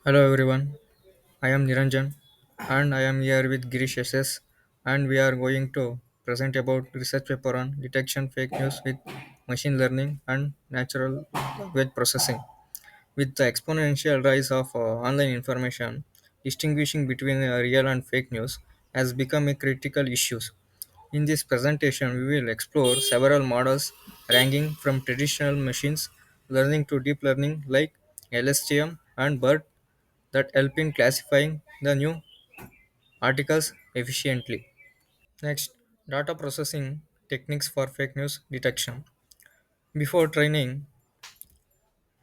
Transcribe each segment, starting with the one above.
Hello everyone, I am Niranjan and I am here with Girish SS and we are going to present about research paper on detection fake news with machine learning and natural language processing. With the exponential rise of online information, distinguishing between real and fake news has become a critical issue. In this presentation, we will explore several models ranging from traditional machines learning to deep learning like LSTM and BERT that help in classifying the new articles efficiently. Next, data processing techniques for fake news detection. Before training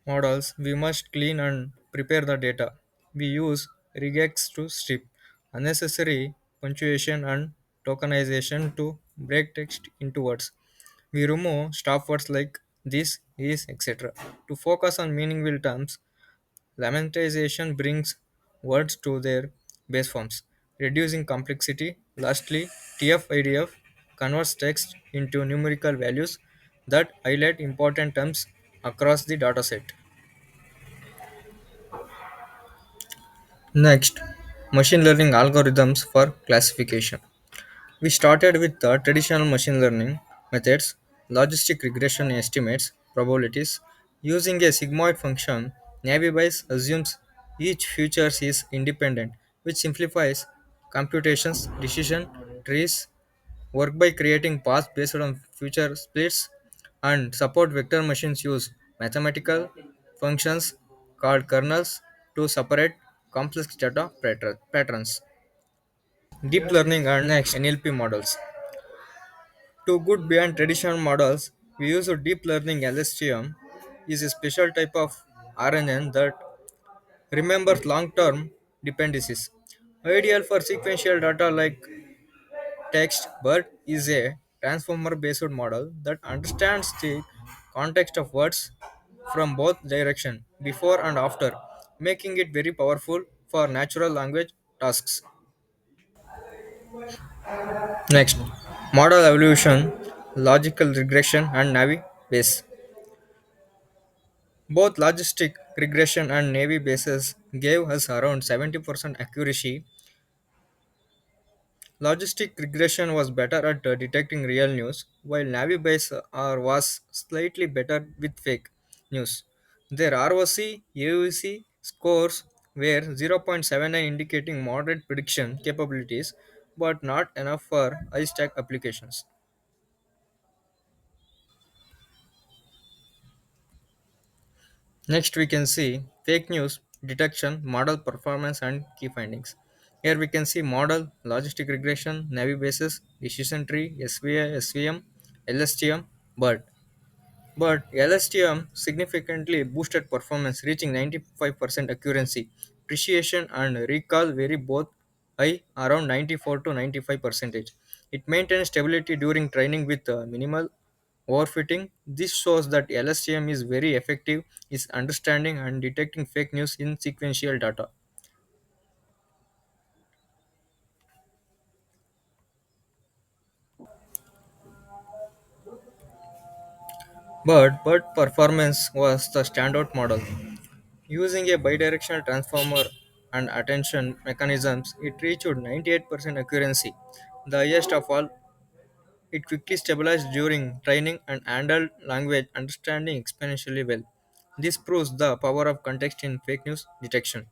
models, we must clean and prepare the data. We use regex to strip unnecessary punctuation and tokenization to break text into words. We remove stop words like this, is, etc. to focus on meaningful terms. Lemmatization brings words to their base forms, reducing complexity. Lastly, TF-IDF converts text into numerical values that highlight important terms across the dataset. Next, machine learning algorithms for classification. We started with the traditional machine learning methods, logistic regression estimates, probabilities. Using a sigmoid function, Navibice assumes each feature is independent, which simplifies computations, decision trees, work by creating paths based on future splits, and support vector machines use mathematical functions called kernels to separate complex data patterns. Deep learning and next NLP models. To good beyond traditional models, we use a deep learning LSTM is a special type of RNN that remembers long-term dependencies. Ideal for sequential data like text, but is a transformer-based model that understands the context of words from both direction, before and after, making it very powerful for natural language tasks. Next, model evolution, logical regression, and Navi base. Both logistic regression and Navy bases gave us around 70% accuracy. Logistic regression was better at detecting real news, while Navy base was slightly better with fake news. Their ROC AUC scores were 0.79 indicating moderate prediction capabilities, but not enough for high stack applications. Next, we can see fake news detection, model performance, and key findings. Here we can see model, logistic regression, Navy basis, decision tree, SVI, SVM, LSTM, but LSTM significantly boosted performance, reaching 95% accuracy. Precision and recall vary both high, around 94 to 95 percentage. It maintains stability during training with minimal overfitting. This shows that LSTM is very effective in understanding and detecting fake news in sequential data. But performance was the standout model. Using a bidirectional transformer and attention mechanisms, it reached 98% accuracy, the highest of all. It quickly stabilized during training and handled language understanding exponentially well. This proves the power of context in fake news detection.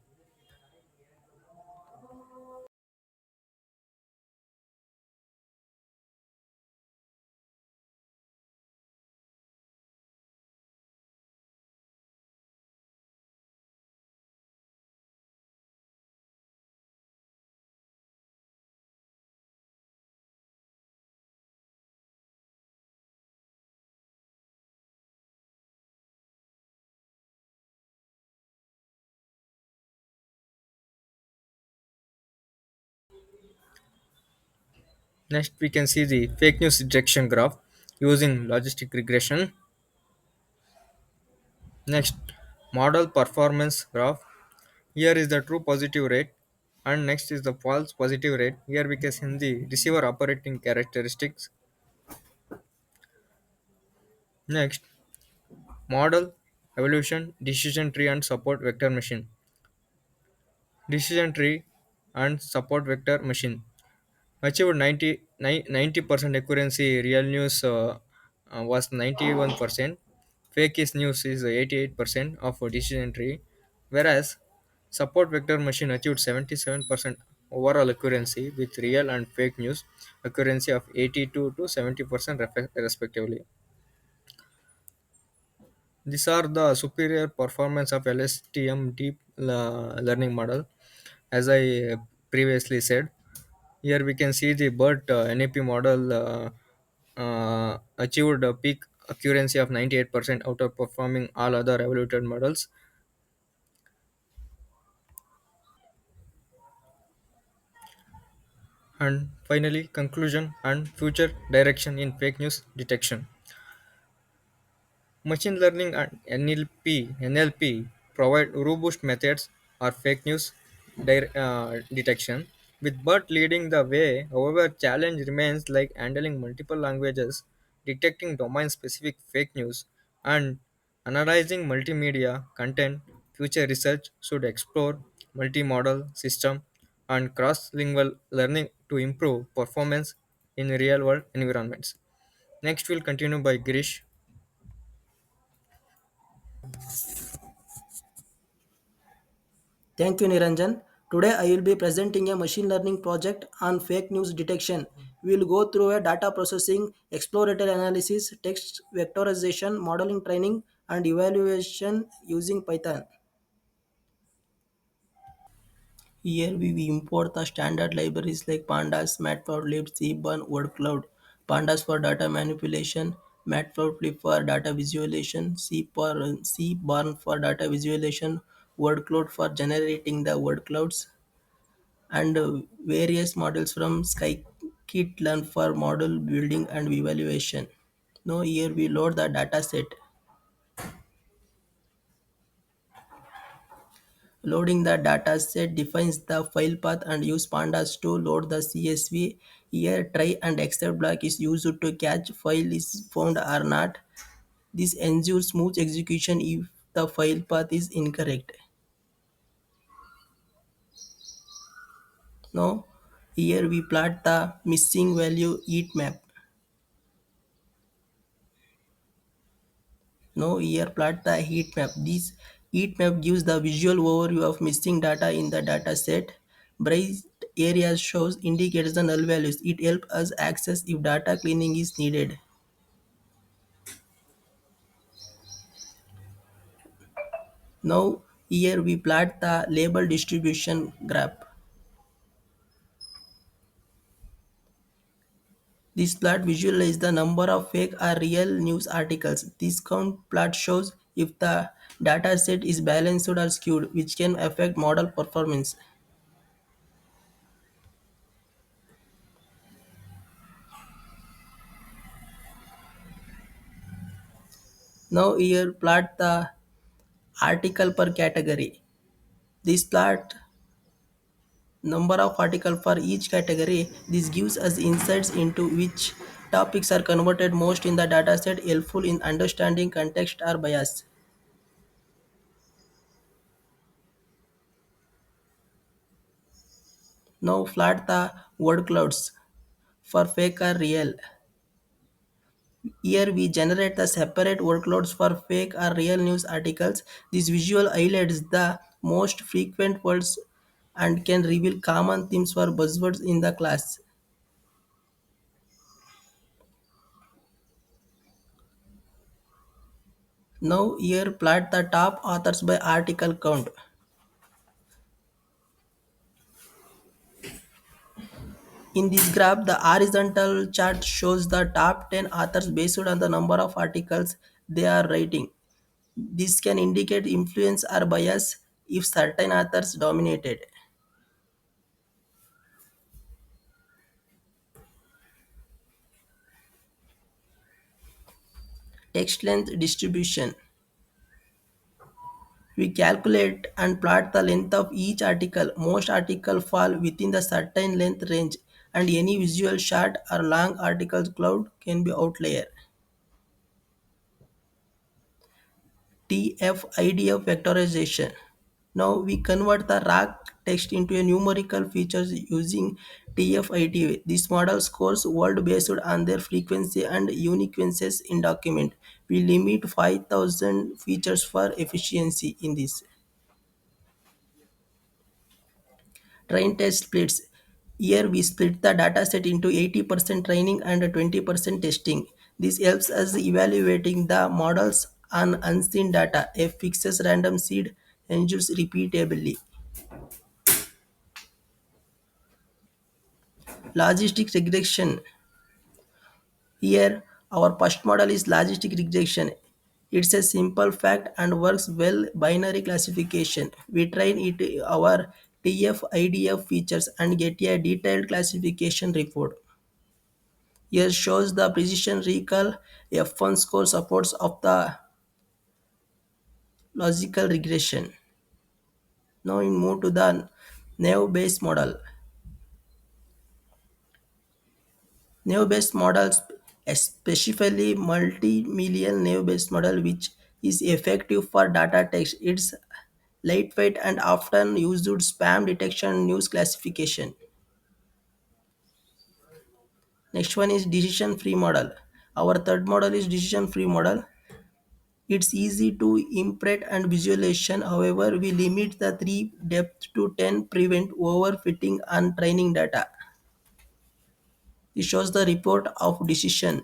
Next, we can see the fake news detection graph using logistic regression. Next, model performance graph. Here is the true positive rate, and next is the false positive rate. Here we can see the receiver operating characteristics. Next, model evolution, decision tree, and support vector machine. decision tree, and support vector machine. Achieved 90% accuracy. Real news was 91%. Fake is news is 88% of a decision tree, whereas support vector machine achieved 77% overall accuracy with real and fake news accuracy of 82 to 70% respectively. These are the superior performance of LSTM deep learning model, as I previously said. Here we can see the BERT NAP model achieved a peak accuracy of 98%, outperforming all other evaluated models. And finally, conclusion and future direction in fake news detection. Machine learning and NLP provide robust methods or fake news detection, with BERT leading the way. However, challenge remains like handling multiple languages, detecting domain-specific fake news, and analyzing multimedia content. Future research should explore multimodal system and cross-lingual learning to improve performance in real-world environments. Next, we'll continue by Girish. Thank you, Niranjan. Today I will be presenting a machine learning project on fake news detection. We will go through a data processing, exploratory analysis, text vectorization, modeling training, and evaluation using Python. Here we import the standard libraries like pandas, matplotlib, cburn, wordcloud. Pandas for data manipulation, matplotlib for data visualization, cburn for data visualization, wordcloud for generating the word clouds, and various models from scikit-learn for model building and evaluation. Now here we load the data set. Loading the data set defines the file path and use pandas to load the CSV. Here try and except block is used to catch file is found or not. This ensures smooth execution if the file path is incorrect. Now here we plot the missing value heat map. Now here plot the heat map. This heat map gives the visual overview of missing data in the data set. Bright areas shows indicates the null values. It helps us access if data cleaning is needed. Now here we plot the label distribution graph. This plot visualizes the number of fake or real news articles. This count plot shows if the data set is balanced or skewed, which can affect model performance. Now here plot the article per category. This plot number of articles for each category. This gives us insights into which topics are converted most in the dataset, helpful in understanding context or bias. Now plot the word clouds for fake or real. Here we generate the separate workloads for fake or real news articles. This visual highlights the most frequent words and can reveal common themes for buzzwords in the class. Now here plot the top authors by article count. In this graph, the horizontal chart shows the top 10 authors based on the number of articles they are writing. This can indicate influence or bias if certain authors dominated. Text length distribution. We calculate and plot the length of each article. Most articles fall within the certain length range, and any visual short or long article cloud can be outlier. TF-IDF vectorization. Now we convert the raw text into a numerical features using TF-IDA. This model scores word based on their frequency and uniquenesses in document. We limit 5,000 features for efficiency in this. Train test splits. Here we split the dataset into 80% training and 20% testing. This helps us evaluating the models on unseen data. A fixes random seed ensures repeatably. Logistic regression. Here our first model is logistic regression. It's a simple fact and works well binary classification. We train it our TF IDF features and get a detailed classification report. Here shows the precision recall F1 score supports of the logical regression. Now we move to the naive-based model. Naive-based models, especially multi-million naive-based model, which is effective for data text. It's lightweight and often used spam detection and news classification. Next one is decision-free model. Our third model is decision-free model. It's easy to interpret and visualization. However, we limit the 3 depth to 10 prevent overfitting and training data. It shows the report of decision.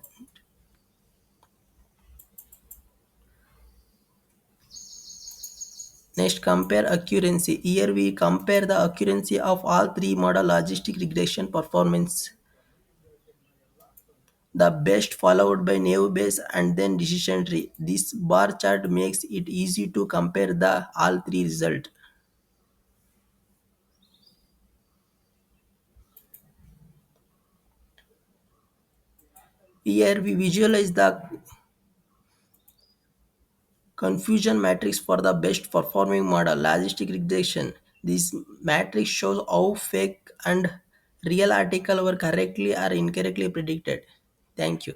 Next, compare accuracy. Here we compare the accuracy of all three model logistic regression performance. The best followed by naive base and then decision tree. This bar chart makes it easy to compare the all three result. Here we visualize the confusion matrix for the best performing model, logistic regression. This matrix shows how fake and real article were correctly or incorrectly predicted. Thank you.